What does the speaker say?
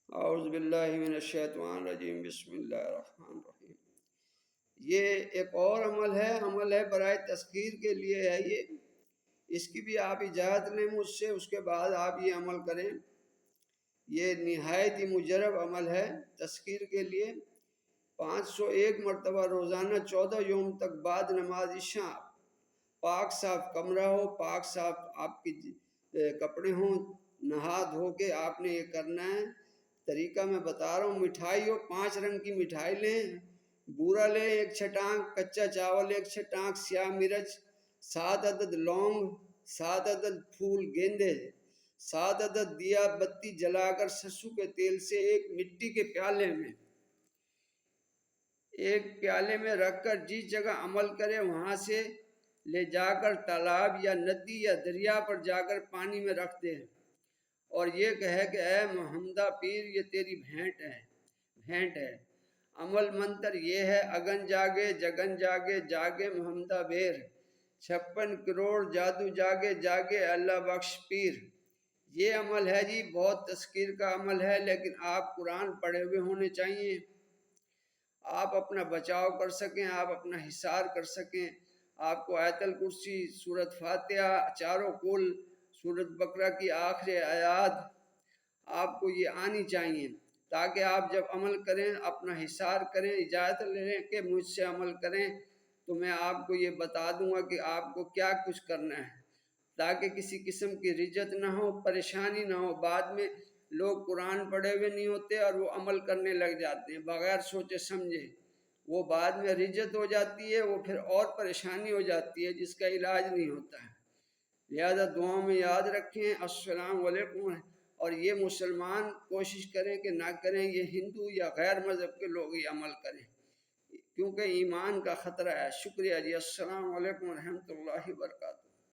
اعوذ باللہ من الشیطان الرجیم، بسم اللہ الرحمن الرحیم۔ یہ ایک اور عمل ہے برائے تذکیر کے لیے ہے یہ، اس کی بھی آپ اجازت لیں مجھ سے، اس کے بعد آپ یہ عمل کریں۔ یہ نہایت ہی مجرب عمل ہے تذکیر کے لیے۔ 501 مرتبہ روزانہ 14 یوم تک بعد نماز عشاء پاک صاف کمرہ ہو، پاک صاف آپ کی کپڑے ہوں، نہا دھو کے آپ نے یہ کرنا ہے۔ طریقہ میں بتا رہا ہوں۔ مٹھائی ہو، 5 رنگ کی مٹھائی لیں، بورا لیں 1 چھٹانک، کچا چاول 1 چھٹانک، سیاہ مرچ 7 عدد، لونگ 7 عدد، پھول گیندے 7 عدد، دیا بتی جلا کر سرسوں کے تیل سے ایک مٹی کے پیالے میں رکھ کر جس جگہ عمل کرے وہاں سے لے جا کر تالاب یا ندی یا دریا پر جا کر پانی میں رکھ دے، اور یہ کہے کہ اے محمدہ پیر، یہ تیری بھینٹ ہے۔ عمل منتر یہ ہے: اگن جاگے جگن جاگے، جاگے محمدہ بیر، 56 کروڑ جادو جاگے جاگے، اللہ بخش پیر۔ یہ عمل ہے جی، بہت تذکیر کا عمل ہے، لیکن آپ قرآن پڑھے ہوئے ہونے چاہیے، آپ اپنا بچاؤ کر سکیں، آپ اپنا حصار کر سکیں۔ آپ کو آیت الکرسی، سورۃ فاتحہ، چاروں کل، سورۃ بقرہ کی آخری آیات آپ کو یہ آنی چاہیے، تاکہ آپ جب عمل کریں اپنا حصار کریں، اجازت لیں کہ مجھ سے عمل کریں، تو میں آپ کو یہ بتا دوں گا کہ آپ کو کیا کچھ کرنا ہے، تاکہ کسی قسم کی رجت نہ ہو، پریشانی نہ ہو۔ بعد میں لوگ قرآن پڑھے ہوئے نہیں ہوتے اور وہ عمل کرنے لگ جاتے ہیں بغیر سوچے سمجھے، وہ بعد میں رجت ہو جاتی ہے، وہ پھر اور پریشانی ہو جاتی ہے جس کا علاج نہیں ہوتا ہے۔ لہذا دعاؤں میں یاد رکھیں۔ السلام علیکم۔ اور یہ مسلمان کوشش کریں کہ نہ کریں، یہ ہندو یا غیر مذہب کے لوگ یہ عمل کریں، کیونکہ ایمان کا خطرہ ہے۔ شکریہ جی، السلام علیکم ورحمۃ اللہ وبرکاتہ۔